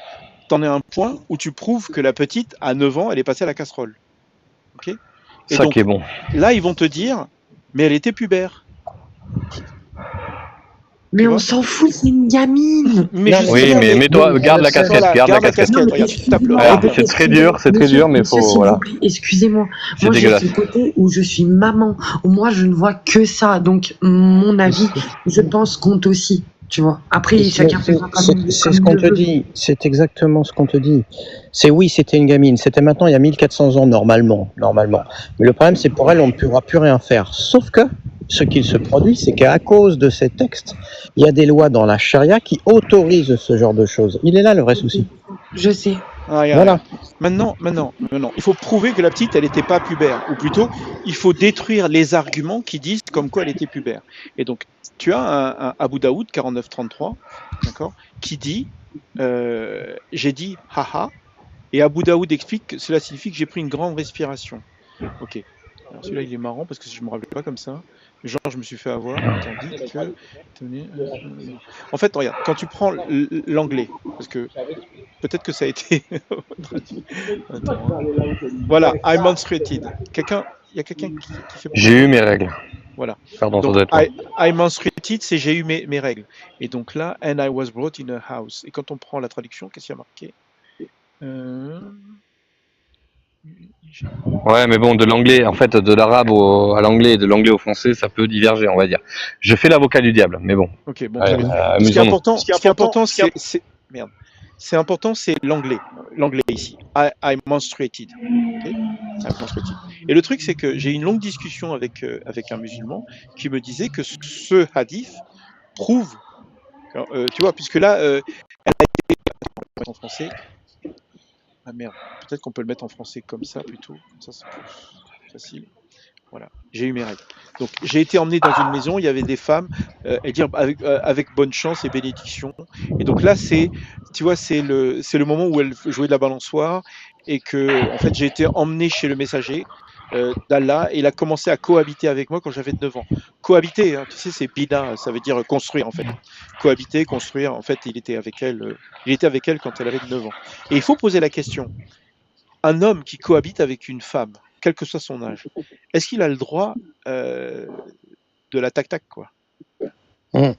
tu en es à un point où tu prouves que la petite, à 9 ans, elle est passée à la casserole. Ok? Et Ça donc, qui est bon. là, ils vont te dire, mais elle était pubère. Mais on s'en fout, c'est une gamine. Mais Non, je Oui, sais, mais mets-toi, garde la casquette, voilà, garde la casquette. Non, mais regarde, tu tapes le excusez-moi, rap, là. C'est très dur, mais monsieur, faut, s'il voilà. vous plaît, excusez-moi. C'est Moi, j'ai dégueulasse. ce côté où je suis maman, où moi, je ne vois que ça. Donc, mon avis, je pense, compte aussi. Tu vois. Après, chacun fait C'est ce qu'on te dit. C'est exactement ce qu'on te dit. Oui, c'était une gamine. C'était maintenant il y a 1400 ans normalement. Mais le problème, c'est pour elle, on ne pourra plus rien faire. Sauf que ce qu'il se produit, c'est qu'à cause de ces textes, il y a des lois dans la charia qui autorisent ce genre de choses. Il est là le vrai souci. Je sais. Voilà. Maintenant, il faut prouver que la petite, elle n'était pas pubère. Ou plutôt, il faut détruire les arguments qui disent comme quoi elle était pubère. Et donc, tu as un Abu Daoud 49-33, d'accord, qui dit j'ai dit haha, et Abu Daoud explique que cela signifie que j'ai pris une grande respiration. Ok. Alors celui-là, il est marrant parce que je ne me rappelais pas comme ça. Genre, je me suis fait avoir. Tandis que. En fait, regarde, quand tu prends l'anglais, parce que peut-être que ça a été traduit. Attends, hein. Voilà, I menstruated. Quelqu'un Il y a quelqu'un qui fait J'ai eu mes règles. Voilà. Pardon, ça Donc, doit être moi. I menstruated, c'est j'ai eu mes règles. Et donc là, and I was brought in a house. Et quand on prend la traduction, qu'est-ce qu'il y a marqué? Ouais, mais bon, de l'anglais, en fait, de l'arabe à l'anglais et de l'anglais au français, ça peut diverger, on va dire. Je fais l'avocat du diable, mais bon. Ok, bon, Ouais, très bien. Ce qui est amusons-nous. important, merde. C'est important, c'est l'anglais. L'anglais ici. I menstruated. Ok. I menstruated. Et le truc, c'est que j'ai eu une longue discussion avec un musulman qui me disait que ce hadith prouve, tu vois, puisque là, elle a été en français. Ah merde, peut-être qu'on peut le mettre en français comme ça plutôt. Comme ça, c'est plus facile. Voilà, j'ai eu mes règles. Donc, j'ai été emmené dans une maison, il y avait des femmes, et dire avec bonne chance et bénédiction. Et donc là, tu vois, c'est le moment où elle jouait de la balançoire et que, en fait, j'ai été emmené chez le messager d'Allah et il a commencé à cohabiter avec moi quand j'avais 9 ans. Cohabiter, hein, tu sais, c'est bida, ça veut dire construire en fait. Cohabiter, construire, en fait, il était avec elle quand elle avait 9 ans. Et il faut poser la question, un homme qui cohabite avec une femme, quel que soit son âge, est-ce qu'il a le droit de la tac-tac, quoi? Ouais.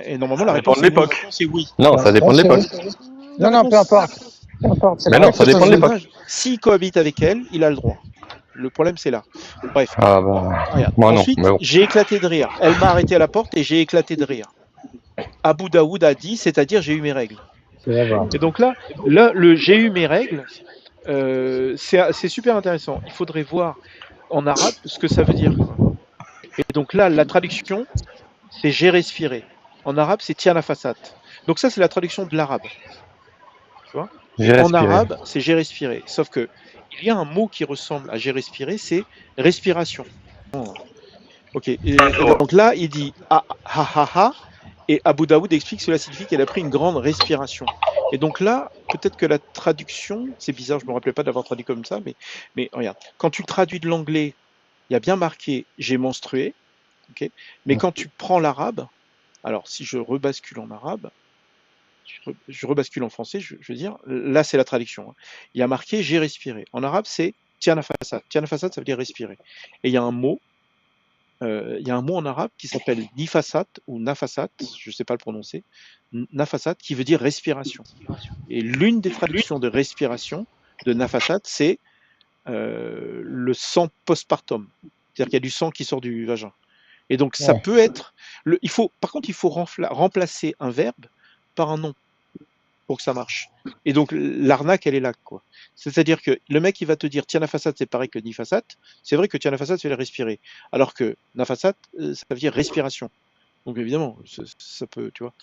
Et normalement, la Ça dépend réponse de est oui. l'époque. C'est oui. Non, ça dépend de l'époque. Non, non, peu importe. Peu importe, c'est Mais la non, ça réponse. dépend de l'époque. S'il cohabite avec elle, il a le droit. Le problème, c'est là. Bref, Ah bah, regarde. moi non, Ensuite, mais bon. j'ai éclaté de rire. Elle m'a arrêté à la porte et j'ai éclaté de rire. Abu Daoud a dit, c'est-à-dire j'ai eu mes règles. Et donc là, le j'ai eu mes règles, c'est super intéressant. Il faudrait voir en arabe ce que ça veut dire, quoi. Et donc là, la traduction, c'est j'ai respiré. En arabe, c'est tiana fasat. Donc ça, c'est la traduction de l'arabe. Tu vois? J'ai En respiré. arabe, c'est j'ai respiré. Sauf que il y a un mot qui ressemble à j'ai respiré, c'est respiration. Ok. Et donc là, il dit ah ha ha ha. Et Abu Daoud explique que cela signifie qu'elle a pris une grande respiration. Et donc là, peut-être que la traduction, c'est bizarre, je me rappelais pas d'avoir traduit comme ça, mais regarde, quand tu traduis de l'anglais, il y a bien marqué j'ai menstrué, ok. Mais quand tu prends l'arabe, alors si je rebascule en arabe, je rebascule en français, je veux dire, là c'est la traduction, hein. Il y a marqué j'ai respiré. En arabe, c'est tiana fasad. Tiana fasad, ça veut dire respirer. Et il y a un mot en arabe qui s'appelle nifasat ou nafasat, je ne sais pas le prononcer, nafasat, qui veut dire respiration. Et l'une des traductions de respiration de nafasat, c'est le sang postpartum. C'est-à-dire qu'il y a du sang qui sort du vagin. Et donc ça peut être. Par contre, il faut remplacer un verbe par un nom pour que ça marche. Et donc l'arnaque, elle est là, quoi. C'est-à-dire que le mec, il va te dire tiens nafasat, c'est pareil que nifasat. C'est vrai que tiens nafasat, c'est respirer. Alors que nafasat, ça veut dire respiration. Donc évidemment, ça peut, tu vois.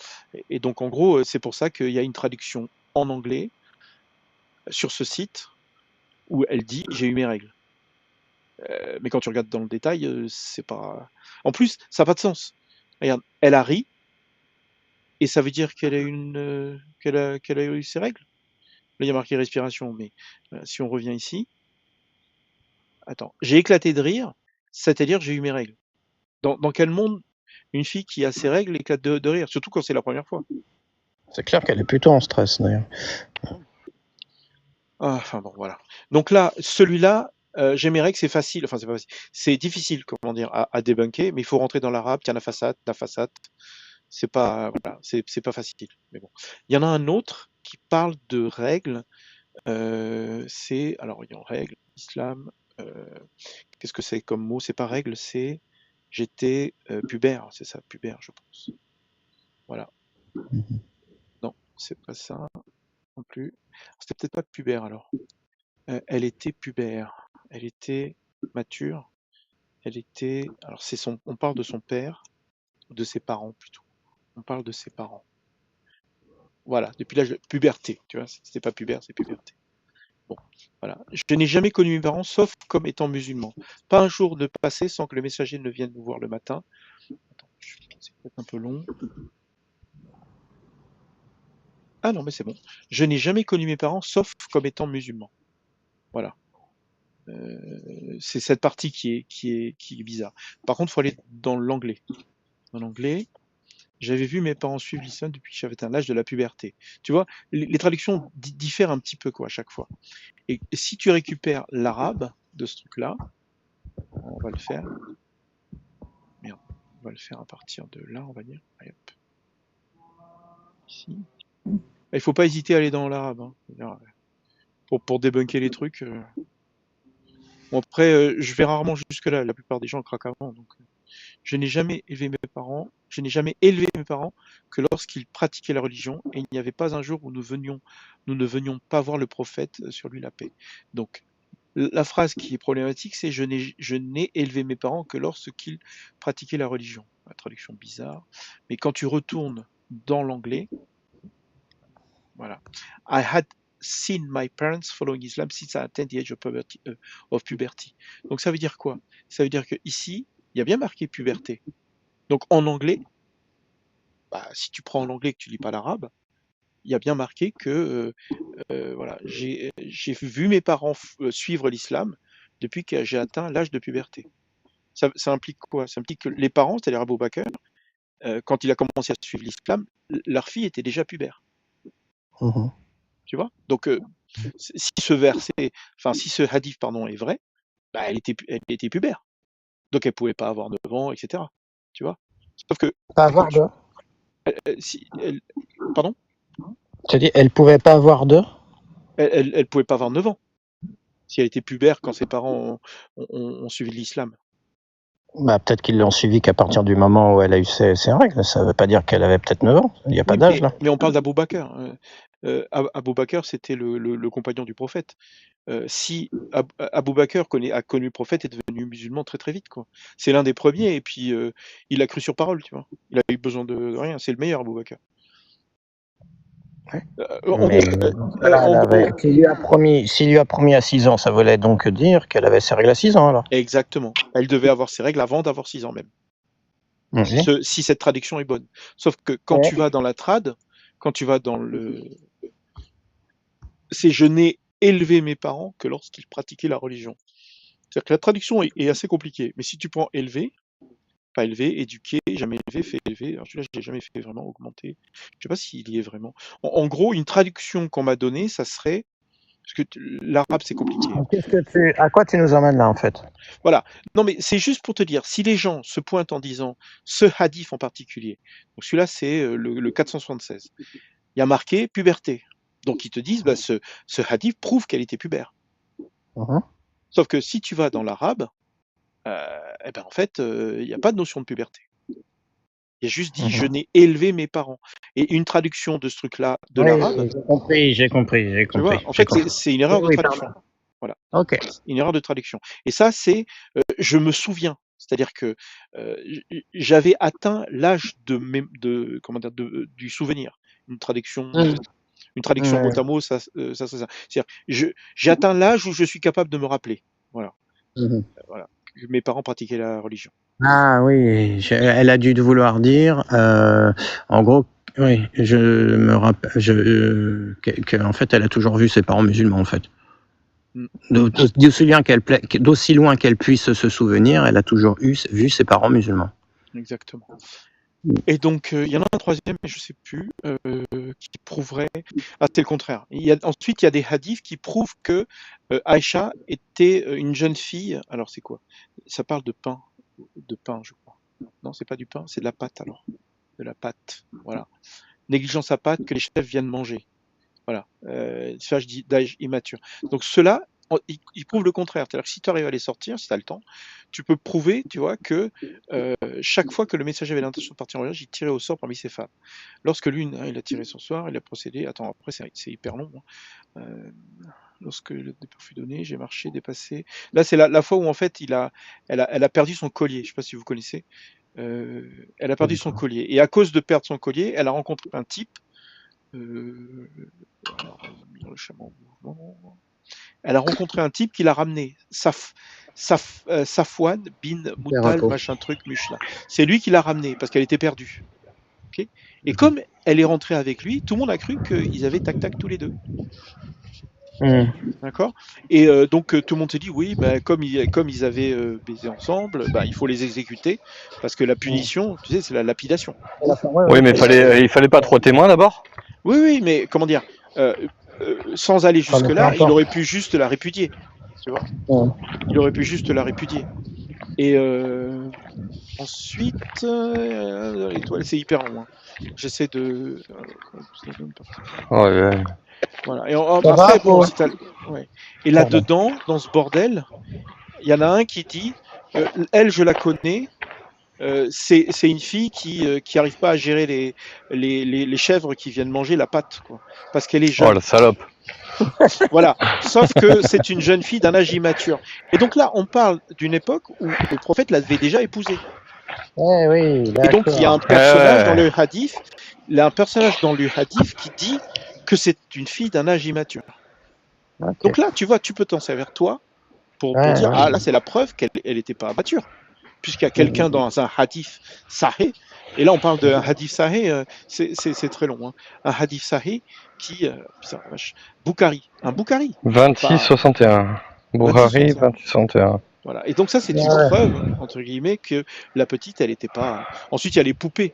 Et donc en gros, c'est pour ça qu'il y a une traduction en anglais sur ce site où elle dit j'ai eu mes règles. Mais quand tu regardes dans le détail, c'est pas. En plus, ça n'a pas de sens. Regarde, elle a ri et ça veut dire qu'elle a eu ses règles. Là, il y a marqué respiration, mais si on revient ici, attends, j'ai éclaté de rire, c'est-à-dire j'ai eu mes règles. Dans quel monde une fille qui a ses règles éclate de rire, surtout quand c'est la première fois? C'est clair qu'elle est plutôt en stress, d'ailleurs. Ah, enfin bon, voilà. Donc là, celui-là, j'ai mes règles, c'est facile, enfin c'est pas facile, c'est difficile, comment dire, à débunker, mais il faut rentrer dans l'arabe, tiens la façade, c'est pas, voilà, c'est pas facile. Mais bon, il y en a un autre qui parle de règles. Alors il y a règles, islam. Qu'est-ce que c'est comme mot? C'est pas règle, c'est j'étais pubère, c'est ça, pubère, je pense. Voilà. Non, c'est pas ça non plus. C'était peut-être pas pubère alors. Elle était pubère. Elle était mature. Elle était. Alors On parle de son père, de ses parents plutôt. On parle de ses parents. Voilà. Depuis l'âge de puberté, tu vois. C'était pas pubère, c'est puberté. Bon, voilà. Je n'ai jamais connu mes parents, sauf comme étant musulman. Pas un jour de passé sans que le messager ne vienne nous voir le matin. Attends, c'est peut-être un peu long. Ah non, mais c'est bon. Je n'ai jamais connu mes parents, sauf comme étant musulman. Voilà. C'est cette partie qui est bizarre. Par contre, il faut aller dans l'anglais. Dans l'anglais, j'avais vu mes parents suivre l'islam depuis que j'avais atteint l'âge de la puberté. Tu vois, les traductions diffèrent un petit peu, quoi, à chaque fois. Et si tu récupères l'arabe de ce truc-là, on va le faire. Merde, on va le faire à partir de là, on va dire. Allez, hop. Ici. Il faut pas hésiter à aller dans l'arabe, hein. Pour débunker les trucs. Bon, après, je vais rarement jusque-là. La plupart des gens craquent avant. Donc, je n'ai jamais élevé mes parents. Je n'ai jamais élevé mes parents que lorsqu'ils pratiquaient la religion. Et il n'y avait pas un jour où nous ne venions pas voir le prophète, sur lui la paix. Donc, la phrase qui est problématique, c'est je n'ai élevé mes parents que lorsqu'ils pratiquaient la religion. La traduction bizarre. Mais quand tu retournes dans l'anglais, voilà. I had seen my parents following Islam since I attained the age of puberty. Donc ça veut dire quoi? Ça veut dire que ici, il y a bien marqué puberté. Donc en anglais, bah, si tu prends l'anglais et que tu lis pas l'arabe, il y a bien marqué que voilà, j'ai vu mes parents suivre l'islam depuis que j'ai atteint l'âge de puberté. Ça implique quoi? Ça implique que les parents, c'est-à-dire Abou Bakr, quand il a commencé à suivre l'islam, leur fille était déjà pubère. Tu vois? Donc, si ce verset, enfin, si ce hadith, pardon, est vrai, bah, elle était pubère. Donc, elle pouvait pas avoir 9 ans, etc. Tu vois? Sauf que, Pas avoir de. pardon? Tu dis, elle pouvait pas avoir de. Elle pouvait pas avoir 9 ans. Si elle était pubère quand ses parents ont suivi l'islam. Bah, peut-être qu'ils l'ont suivi qu'à partir du moment où elle a eu ses règles. Ça veut pas dire qu'elle avait peut-être 9 ans. Il n'y a pas d'âge là. Mais on parle d'Abou Bakr. Abou Bakr, c'était le compagnon du prophète. Si Abou Bakr a connu le prophète, est devenu musulman très très vite, quoi. C'est l'un des premiers, et puis il a cru sur parole, tu vois. Il a eu besoin de rien. C'est le meilleur, Abou Bakr. Ouais. S'il lui a promis à 6 ans, ça voulait donc dire qu'elle avait ses règles à 6 ans alors. Exactement. Elle devait avoir ses règles avant d'avoir 6 ans même. Si cette traduction est bonne. Sauf que quand tu vas dans la trad, quand tu vas dans le... C'est je n'ai élevé mes parents que lorsqu'ils pratiquaient la religion. C'est-à-dire que la traduction est assez compliquée. Mais si tu prends élevé, pas élevé, éduqué, jamais élevé, fait élevé. Alors celui-là, je l'ai jamais fait vraiment augmenter. Je sais pas s'il y est vraiment. En gros, une traduction qu'on m'a donnée, ça serait... Parce que l'arabe, c'est compliqué. À quoi tu nous emmènes là, en fait? Voilà. Non, mais c'est juste pour te dire, si les gens se pointent en disant ce hadith en particulier, donc celui-là, c'est le 476, il y a marqué puberté. Donc ils te disent, bah, ce hadith prouve qu'elle était pubère. Sauf que si tu vas dans l'arabe, eh ben en fait, il n'y a pas de notion de puberté. Il y a juste dit je n'ai élevé mes parents. Et une traduction de ce truc-là de l'arabe. J'ai compris. Tu vois, en fait, c'est une erreur de traduction. Voilà. Ok. Une erreur de traduction. Et ça, c'est je me souviens. C'est-à-dire que j'avais atteint l'âge du souvenir. Une traduction mot à mot, ça. C'est-à-dire, j'ai atteint l'âge où je suis capable de me rappeler. Voilà. Voilà. Mes parents pratiquaient la religion. Ah oui, elle a dû vouloir dire, en gros, oui, je me rappelle, qu'en fait, elle a toujours vu ses parents musulmans, en fait. D'aussi loin qu'elle puisse se souvenir, elle a toujours vu ses parents musulmans. Exactement. Et donc, il y en a un troisième, mais je ne sais plus, qui prouverait... Ah, c'est le contraire. Ensuite, il y a des hadiths qui prouvent que Aïcha était une jeune fille... Alors, c'est quoi? Ça parle de pain, je crois. Non, c'est pas du pain, c'est de la pâte, alors. De la pâte, voilà. Négligence à pâte que les chefs viennent manger. Voilà. D'âge immature. Donc, ceux-là, ils prouvent le contraire. C'est-à-dire que si tu arrives à les sortir, si tu as le temps, tu peux prouver, tu vois, que chaque fois que le messager avait l'intention de partir en voyage, il tirait au sort parmi ses femmes. Lorsque l'une, il a tiré son sort, il a procédé. Attends, après, c'est hyper long. Hein. Lorsque le départ fut donné, j'ai marché, dépassé. Là, c'est la fois où, en fait, elle a perdu son collier. Je ne sais pas si vous connaissez. Elle a perdu son collier. Et à cause de perdre son collier, elle a rencontré un type. Elle a rencontré un type qui l'a ramené, Safwan bin Moutal, machin truc, Mushla. C'est lui qui l'a ramené parce qu'elle était perdue. Okay, et comme elle est rentrée avec lui, tout le monde a cru qu'ils avaient tac-tac tous les deux. D'accord. Et donc tout le monde s'est dit oui, bah, comme ils avaient baisé ensemble, bah, il faut les exécuter parce que la punition, tu sais, c'est la lapidation. Oui, mais il fallait pas 3 témoins d'abord. Oui, mais comment dire, sans aller jusque-là, il aurait pu juste la répudier. Tu vois, il aurait pu juste la répudier. Et ensuite, l'étoile, c'est hyper long. Hein. J'essaie de. Ouais. Voilà. Et Ça va, après, bon, Paul? ouais. Et là-dedans, dans ce bordel, il y en a un qui dit elle, je la connais. C'est une fille qui arrive pas à gérer les chèvres qui viennent manger la pâte, quoi, parce qu'elle est Oh jeune. la salope. Voilà. Sauf que c'est une jeune fille d'un âge immature. Et donc là, on parle d'une époque où le prophète l'avait déjà épousée. Eh oui, Et donc il y a un d'accord. personnage dans le hadith, il y a un personnage dans le hadith qui dit que c'est une fille d'un âge immature. Ok. Donc là, tu vois, tu peux t'en servir toi pour Ouais, dire ouais. ah là c'est la preuve qu'elle n'était pas mature, puisqu'il y a quelqu'un dans un hadith sahih. Et là, on parle d'un hadith sahih, c'est très long. Hein. Un hadith sahih qui, putain, vache, Bukhari, un Bukhari, pas 26-61. Bukhari, 26-61. 26-61. Voilà. Et donc ça, c'est une Ouais. preuve, entre guillemets, que la petite, elle n'était pas. Ensuite, il y a les poupées.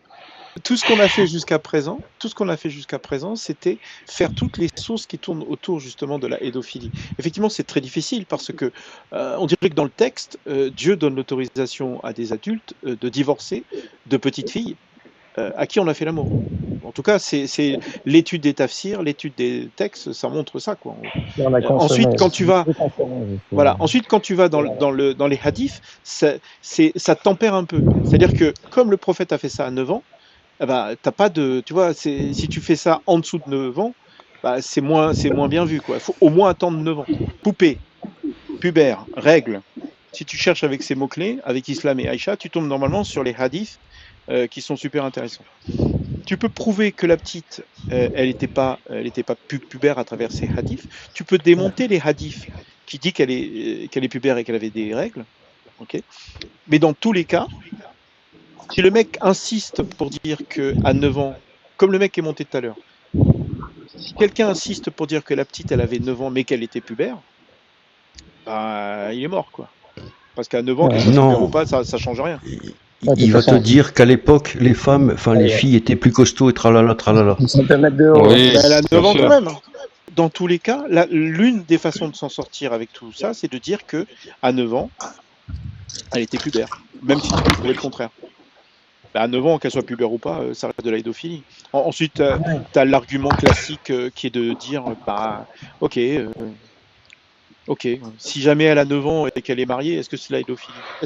Tout ce qu'on a fait jusqu'à présent, c'était faire toutes les sources qui tournent autour justement de la pédophilie. Effectivement, c'est très difficile parce que on dirait que dans le texte, Dieu donne l'autorisation à des adultes de divorcer de petites filles à qui on a fait l'amour. En tout cas, c'est l'étude des tafsirs, l'étude des textes, ça montre ça, quoi. On a consommé. Ensuite, quand tu vas voilà. Ensuite, quand tu vas dans les hadiths, ça tempère un peu. C'est-à-dire que comme le prophète a fait ça à 9 ans, eh ben, t'as pas de, tu vois, si tu fais ça en dessous de 9 ans, bah, c'est moins bien vu, quoi. Il faut au moins attendre 9 ans. Poupée, pubère, règle. Si tu cherches avec ces mots-clés, avec Islam et Aïcha, tu tombes normalement sur les hadiths qui sont super intéressants. Tu peux prouver que la petite, elle n'était pas pubère à travers ces hadiths. Tu peux démonter les hadiths qui dit qu'elle est pubère et qu'elle avait des règles. Okay. Mais dans tous les cas, si le mec insiste pour dire qu'à 9 ans, comme le mec est monté tout à l'heure, si quelqu'un insiste pour dire que la petite, elle avait 9 ans mais qu'elle était pubère, bah, il est mort, quoi. Parce qu'à 9 ans, qu'elle soit pubère ou pas, ça change rien. Il va te dire qu'à l'époque, les femmes, enfin les filles étaient plus costauds et tralala, tralala. Ils sont 2 mètres de haut. Oui, Elle a 9 bien ans sûr. quand même. Dans tous les cas, l'une des façons de s'en sortir avec tout ça, c'est de dire que à 9 ans, elle était pubère, même si tu peux prouver le contraire. Bah, à 9 ans, qu'elle soit pubère ou pas, ça reste de la pédophilie. Ensuite, tu as l'argument classique qui est de dire, bah, ok, si jamais elle a 9 ans et qu'elle est mariée, est-ce que c'est la pédophilie?